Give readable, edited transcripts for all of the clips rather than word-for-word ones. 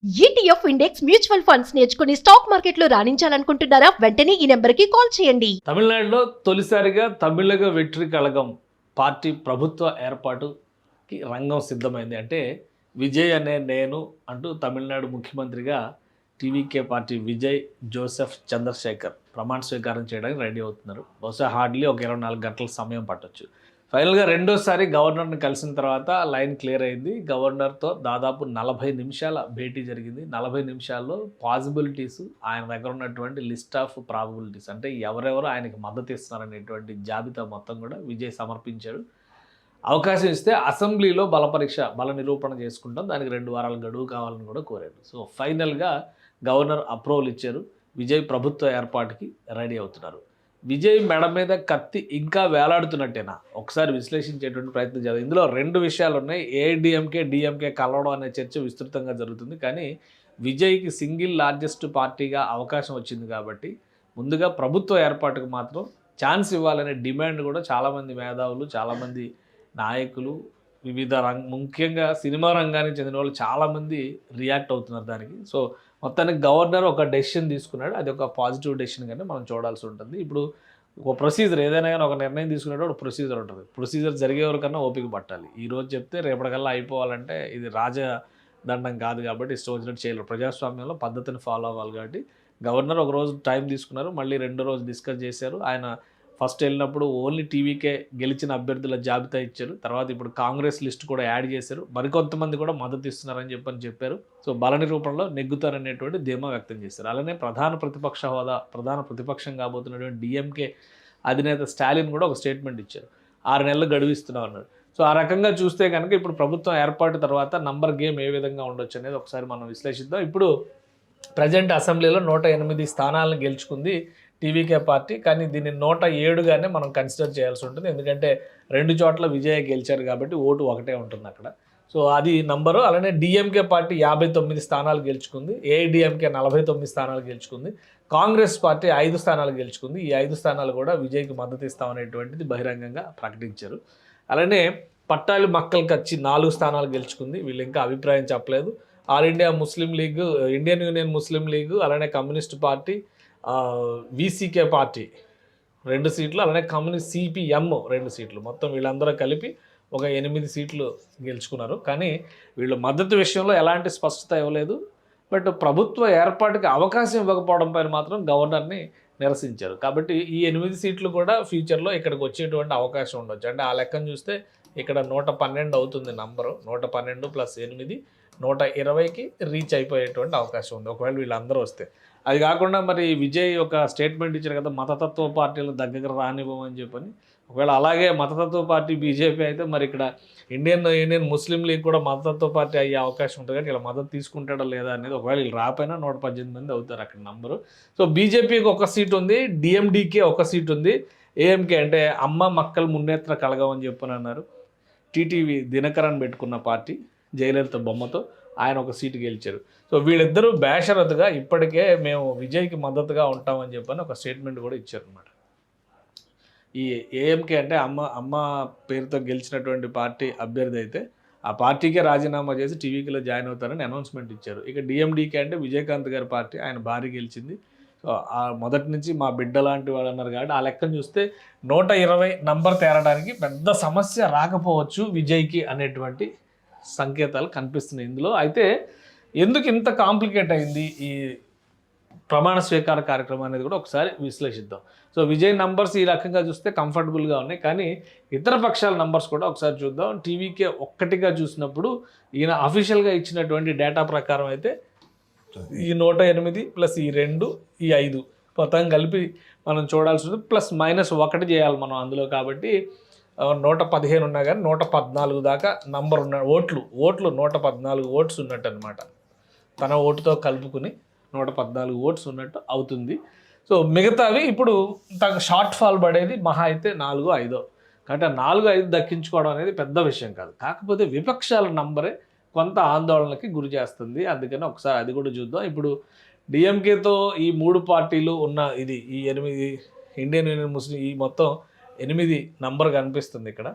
ETF index mutual funds నేర్చుకుని stock మార్కెట్లో రాణించాలనుకుంటున్నారా? వెంటనే ఈ నెంబర్కి కాల్ చేయండి. తమిళనాడులో తొలిసారిగా తమిళగ వెట్రి కళగం పార్టీ ప్రభుత్వ ఏర్పాటుకి రంగం సిద్ధమైంది. అంటే విజయ్ అనే నేను అంటూ తమిళనాడు ముఖ్యమంత్రిగా టీవీకే పార్టీ విజయ్ జోసెఫ్ చంద్రశేఖర్ ప్రమాణ స్వీకారం చేయడానికి రెడీ అవుతున్నారు. బహుశా హార్డ్లీ ఒక 24 గంటల సమయం పట్టొచ్చు. ఫైనల్గా రెండోసారి గవర్నర్ని కలిసిన తర్వాత లైన్ క్లియర్ అయింది. గవర్నర్తో దాదాపు 40 నిమిషాల భేటీ జరిగింది. 40 నిమిషాల్లో పాసిబిలిటీస్, ఆయన దగ్గర ఉన్నటువంటి లిస్ట్ ఆఫ్ ప్రాబబిలిటీస్, అంటే ఎవరెవరు ఆయనకి మద్దతు ఇస్తున్నారనేటువంటి జాబితా మొత్తం కూడా విజయ్ సమర్పించాడు. అవకాశం ఇస్తే అసెంబ్లీలో బల నిరూపణ చేసుకుంటాం, దానికి 2 వారాల గడువు కావాలని కూడా కోరాడు. సో ఫైనల్గా గవర్నర్ అప్రూవల్ ఇచ్చారు. విజయ్ ప్రభుత్వ ఏర్పాటుకి రెడీ అవుతున్నారు. విజయ్ మెడ మీద కత్తి ఇంకా వేలాడుతున్నట్టేనా? ఒకసారి విశ్లేషించేటువంటి ప్రయత్నం చేద్దాం. ఇందులో 2 విషయాలు ఉన్నాయి. డిఎంకే కలవడం అనే చర్చ విస్తృతంగా జరుగుతుంది. కానీ విజయ్కి సింగిల్ లార్జెస్ట్ పార్టీగా అవకాశం వచ్చింది కాబట్టి ముందుగా ప్రభుత్వ ఏర్పాటుకు మాత్రం ఛాన్స్ ఇవ్వాలనే డిమాండ్ కూడా చాలామంది మేధావులు, చాలామంది నాయకులు, వివిధ ముఖ్యంగా సినిమా రంగానికి చెందిన వాళ్ళు చాలామంది రియాక్ట్ అవుతున్నారు దానికి. సో మొత్తానికి గవర్నర్ ఒక డెసిషన్ తీసుకున్నాడు. అది ఒక పాజిటివ్ డెసిషన్ కానీ మనం చూడాల్సి ఉంటుంది. ఇప్పుడు ఒక ప్రొసీజర్ ఏదైనా కానీ ఒక నిర్ణయం తీసుకునేటప్పుడు ఒక ప్రొసీజర్ ఉంటుంది. ప్రొసీజర్ జరిగే వరకన్నా ఓపిక పట్టాలి. ఈరోజు చెప్తే రేపటికల్లా అయిపోవాలంటే ఇది రాజదండం కాదు కాబట్టి ఇష్టం వచ్చినట్టు చేయలేరు. ప్రజాస్వామ్యంలో పద్ధతిని ఫాలో అవ్వాలి కాబట్టి గవర్నర్ ఒక రోజు టైం తీసుకున్నారు. మళ్ళీ 2వ రోజు డిస్కస్ చేశారు. ఆయన ఫస్ట్ వెళ్ళినప్పుడు ఓన్లీ టీవీకే గెలిచిన అభ్యర్థుల జాబితా ఇచ్చారు. తర్వాత ఇప్పుడు కాంగ్రెస్ లిస్ట్ కూడా యాడ్ చేశారు. మరికొంతమంది కూడా మద్దతు ఇస్తున్నారని చెప్పారు. సో బల నిరూపణలో నెగ్గుతారనేటువంటి ధీమా వ్యక్తం చేశారు. అలానే ప్రధాన ప్రతిపక్షం కాబోతున్నటువంటి డిఎంకే అధినేత స్టాలిన్ కూడా ఒక స్టేట్మెంట్ ఇచ్చారు. 6 నెలలు గడువిస్తున్నాం అన్నారు. సో ఆ రకంగా చూస్తే కనుక ఇప్పుడు ప్రభుత్వం ఏర్పాటు తర్వాత నంబర్ గేమ్ ఏ విధంగా ఉండొచ్చు అనేది ఒకసారి మనం విశ్లేషిద్దాం. ఇప్పుడు ప్రజెంట్ అసెంబ్లీలో 108 స్థానాలను గెలుచుకుంది టీవీకే పార్టీ. కానీ దీన్ని 107గానే మనం కన్సిడర్ చేయాల్సి ఉంటుంది. ఎందుకంటే 2 చోట్ల విజయ్ గెలిచారు కాబట్టి ఓటు ఒకటే ఉంటుంది అక్కడ. సో అది నంబరు. అలానే డిఎంకే పార్టీ 59 స్థానాలు గెలుచుకుంది. ఏఐడిఎంకే 49 స్థానాలు గెలుచుకుంది. కాంగ్రెస్ పార్టీ 5 స్థానాలు గెలుచుకుంది. ఈ 5 స్థానాలు కూడా విజయ్కి మద్దతు ఇస్తామనేటువంటిది బహిరంగంగా ప్రకటించారు. అలానే పట్టాలి మక్కల్ కచ్చి 4 స్థానాలు గెలుచుకుంది. వీళ్ళు ఇంకా అభిప్రాయం చెప్పలేదు. All India Muslim League, Indian Union Muslim League, అలానే కమ్యూనిస్ట్ పార్టీ, వీసీకే పార్టీ 2 సీట్లు, అలానే కమ్యూనిస్ట్ సిపిఎం 2 సీట్లు, మొత్తం వీళ్ళందరూ కలిపి ఒక 8 సీట్లు గెలుచుకున్నారు. కానీ వీళ్ళు మద్దతు విషయంలో ఎలాంటి స్పష్టత ఇవ్వలేదు. బట్ ప్రభుత్వ ఏర్పాటుకి అవకాశం ఇవ్వకపోవడం పైన మాత్రం గవర్నర్ని నిరసించారు. కాబట్టి ఈ 8 సీట్లు కూడా ఫ్యూచర్లో ఇక్కడికి వచ్చేటువంటి అవకాశం ఉండొచ్చు. అంటే ఆ లెక్కను చూస్తే ఇక్కడ 112 అవుతుంది నంబరు. 112 + 8 120కి రీచ్ అయిపోయేటువంటి అవకాశం ఉంది ఒకవేళ వీళ్ళందరూ వస్తే. అది కాకుండా మరి విజయ్ ఒక స్టేట్మెంట్ ఇచ్చారు కదా, మతతత్వ పార్టీలు దగ్గర రానివ్వమని చెప్పని. ఒకవేళ అలాగే మతతత్వ పార్టీ బీజేపీ అయితే మరి ఇక్కడ ఇండియన్ యూనియన్ ముస్లిం లీగ్ కూడా మతతత్వ పార్టీ అయ్యే అవకాశం ఉంటుంది. కానీ ఇలా మద్దతు తీసుకుంటాడా లేదా అనేది, ఒకవేళ వీళ్ళు రాపోయినా 118 మంది అవుతారు అక్కడ నంబరు. సో బీజేపీకి 1 సీట్ ఉంది, డిఎండికే 1 సీట్ ఉంది, ఏఎంకే అంటే అమ్మ మక్కల్ మున్నేత్ర కళగం అని చెప్పని అన్నారు. టీటీవీ దినకరన్ పెట్టుకున్న పార్టీ జయలలిత బొమ్మతో ఆయన 1 సీటు గెలిచారు. సో వీళ్ళిద్దరూ బేషరతుగా ఇప్పటికే మేము విజయ్కి మద్దతుగా ఉంటామని చెప్పని ఒక స్టేట్మెంట్ కూడా ఇచ్చారనమాట. ఈ ఏఎంకే అంటే అమ్మ పేరుతో గెలిచినటువంటి పార్టీ అభ్యర్థి అయితే ఆ పార్టీకే రాజీనామా చేసి టీవీలో జాయిన్ అవుతారని అనౌన్స్మెంట్ ఇచ్చారు. ఇక డిఎండికే అంటే విజయకాంత్ గారి పార్టీ, ఆయన భారీ గెలిచింది. సో ఆ మొదటి నుంచి మా బిడ్డ లాంటి వాళ్ళు అన్నారు కాబట్టి ఆ లెక్కను చూస్తే 120 నంబర్ తేరడానికి పెద్ద సమస్య రాకపోవచ్చు విజయ్కి అనేటువంటి సంకేతాలు కనిపిస్తున్నాయి ఇందులో. అయితే ఎందుకు ఇంత కాంప్లికేట్ అయింది ఈ ప్రమాణ స్వీకార కార్యక్రమం అనేది కూడా ఒకసారి విశ్లేషిద్దాం. సో విజయ్ నంబర్స్ ఈ రకంగా చూస్తే కంఫర్టబుల్గా ఉన్నాయి. కానీ ఇతర పక్షాల నంబర్స్ కూడా ఒకసారి చూద్దాం. టీవీకే ఒక్కటిగా చూసినప్పుడు ఈయన అఫీషియల్గా ఇచ్చినటువంటి డేటా ప్రకారం అయితే ఈ 108 + ఈ 2 ఈ 5 మొత్తం కలిపి మనం చూడాల్సి ఉంటుంది. +- చేయాలి మనం అందులో. కాబట్టి 115 ఉన్నా కానీ 114 దాకా నంబర్ ఉన్న ఓట్లు 114 ఓట్స్ ఉన్నట్టు అనమాట. తన ఓటుతో కలుపుకుని 114 ఓట్స్ ఉన్నట్టు అవుతుంది. సో మిగతావి ఇప్పుడు తనకు షార్ట్ ఫాల్ పడేది మహా అయితే 4-5. కాబట్టి 4-5 దక్కించుకోవడం అనేది పెద్ద విషయం కాదు. కాకపోతే విపక్షాల నంబరే కొంత ఆందోళనకి గురి చేస్తుంది. అందుకని ఒకసారి అది కూడా చూద్దాం. ఇప్పుడు డిఎంకేతో ఈ 3 పార్టీలు ఉన్న ఇది ఈ 8 ఇండియన్ యూనియన్ ముస్లిం ఈ మొత్తం 8 నంబర్ కనిపిస్తుంది ఇక్కడ.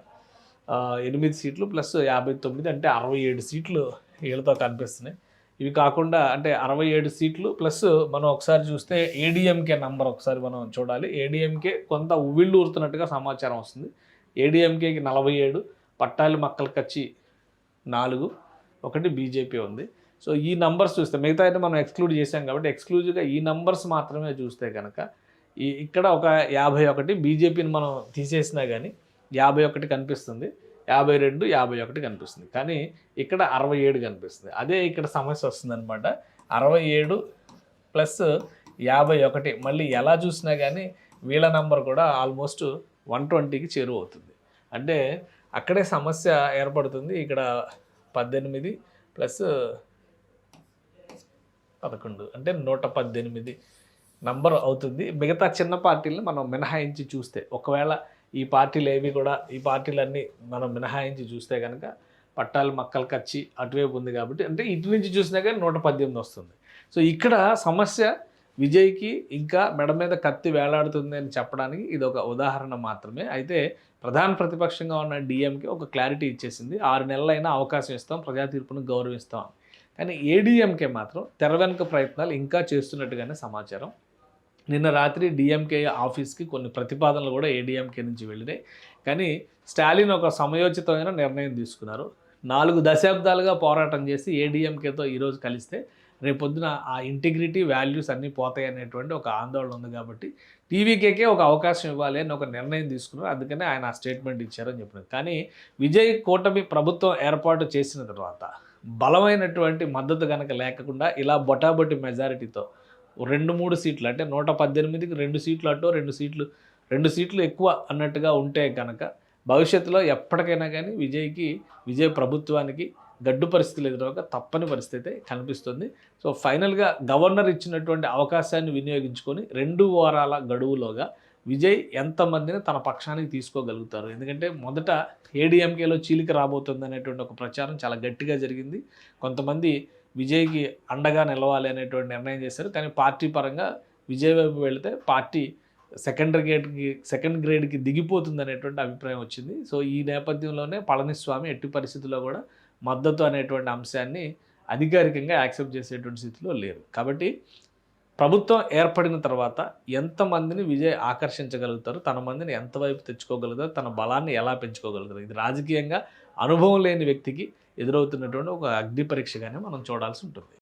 8 సీట్లు +59 అంటే 67 సీట్లు వీళ్ళతో కనిపిస్తున్నాయి. ఇవి కాకుండా అంటే 67 సీట్లు ప్లస్ మనం ఒకసారి చూస్తే ఏడీఎంకే నంబర్ ఒకసారి మనం చూడాలి. ఏడీఎంకే కొంత ఉవ్విళ్ళు ఊరుతున్నట్టుగా సమాచారం వస్తుంది. ఏడీఎంకేకి 47, పట్టాలి మక్కల కచ్చి 4, ఒకటి బీజేపీ ఉంది. సో ఈ నంబర్స్ చూస్తే మిగతా అయితే మనం ఎక్స్క్లూడ్ చేసాం కాబట్టి ఎక్స్క్లూజివ్గా ఈ నంబర్స్ మాత్రమే చూస్తే కనుక ఇక్కడ ఒక 51 బీజేపీని మనం తీసేసినా కానీ 51 కనిపిస్తుంది, 52, 51 కనిపిస్తుంది. కానీ ఇక్కడ 67 కనిపిస్తుంది. అదే ఇక్కడ సమస్య వస్తుందన్నమాట. 67 ప్లస్ 51 మళ్ళీ ఎలా చూసినా కానీ వీళ్ళ నంబర్ కూడా ఆల్మోస్ట్ 120కి చేరువ అవుతుంది. అంటే అక్కడే సమస్య ఏర్పడుతుంది. ఇక్కడ 18 ప్లస్ 11 అంటే 118 నంబర్ అవుతుంది. మిగతా చిన్న పార్టీలను మనం మినహాయించి చూస్తే ఒకవేళ ఈ పార్టీలన్నీ మనం మినహాయించి చూస్తే కనుక పట్టాలు మక్కలు కచ్చి అటువైపు ఉంది కాబట్టి అంటే ఇటు నుంచి చూసినా కానీ 118 వస్తుంది. సో ఇక్కడ సమస్య విజయ్కి ఇంకా మెడ మీద కత్తి వేలాడుతుంది అని చెప్పడానికి ఇది ఒక ఉదాహరణ మాత్రమే. అయితే ప్రధాన ప్రతిపక్షంగా ఉన్న డిఎంకే ఒక క్లారిటీ ఇచ్చేసింది, 6 నెలలైనా అవకాశం ఇస్తాం, ప్రజా తీర్పును గౌరవిస్తాం. కానీ ఏడీఎంకే మాత్రం తెర వెనుక ప్రయత్నాలు ఇంకా చేస్తున్నట్టుగానే సమాచారం. నిన్న రాత్రి డిఎంకే ఆఫీస్కి కొన్ని ప్రతిపాదనలు కూడా ఏడీఎంకే నుంచి వెళ్ళినాయి. కానీ స్టాలిన్ ఒక సమయోచితమైన నిర్ణయం తీసుకున్నారు. 4 దశాబ్దాలుగా పోరాటం చేసి ఏడీఎంకేతో ఈరోజు కలిస్తే రేపొద్దున ఆ ఇంటిగ్రిటీ వాల్యూస్ అన్నీ పోతాయి అనేటువంటి ఒక ఆందోళన ఉంది. కాబట్టి టీవీకేకే ఒక అవకాశం ఇవ్వాలి అని ఒక నిర్ణయం తీసుకున్నారు. అందుకనే ఆయన ఆ స్టేట్మెంట్ ఇచ్చారని చెప్పినారు. కానీ విజయ్ కూటమి ప్రభుత్వం ఏర్పాటు చేసిన తర్వాత బలమైనటువంటి మద్దతు కనుక లేకుండా ఇలా బొటాబొటి మెజారిటీతో 2-3 సీట్లు అంటే 118కి 2 సీట్లు అటో 2 సీట్లు ఎక్కువ అన్నట్టుగా ఉంటే కనుక భవిష్యత్తులో ఎప్పటికైనా కానీ విజయ్ ప్రభుత్వానికి గడ్డు పరిస్థితులు ఎదురవక తప్పని పరిస్థితి కనిపిస్తుంది. సో ఫైనల్గా గవర్నర్ ఇచ్చినటువంటి అవకాశాన్ని వినియోగించుకొని 2 వారాల గడువులోగా విజయ్ ఎంతమందిని తన పక్షానికి తీసుకోగలుగుతారు. ఎందుకంటే మొదట ఏడీఎంకేలో చీలిక రాబోతుంది అనేటువంటి ఒక ప్రచారం చాలా గట్టిగా జరిగింది. కొంతమంది విజయ్కి అండగా నిలవాలి అనేటువంటి నిర్ణయం చేశారు. కానీ పార్టీ పరంగా విజయ్ వైపు వెళితే పార్టీ సెకండ్ గ్రేడ్కి దిగిపోతుంది అనేటువంటి అభిప్రాయం వచ్చింది. సో ఈ నేపథ్యంలోనే పళనిస్వామి ఎట్టి పరిస్థితుల్లో కూడా మద్దతు అనేటువంటి అంశాన్ని అధికారికంగా యాక్సెప్ట్ చేసేటువంటి స్థితిలో లేరు. కాబట్టి ప్రభుత్వం ఏర్పడిన తర్వాత ఎంతమందిని విజయ్ ఆకర్షించగలుగుతారు, తన మందిని ఎంతవైపు తెచ్చుకోగలుగుతారు, తన బలాన్ని ఎలా పెంచుకోగలుగుతారు, ఇది రాజకీయంగా అనుభవం లేని వ్యక్తికి ఎదురవుతున్నటువంటి ఒక అగ్ని పరీక్షగానే మనం చూడాల్సి ఉంటుంది.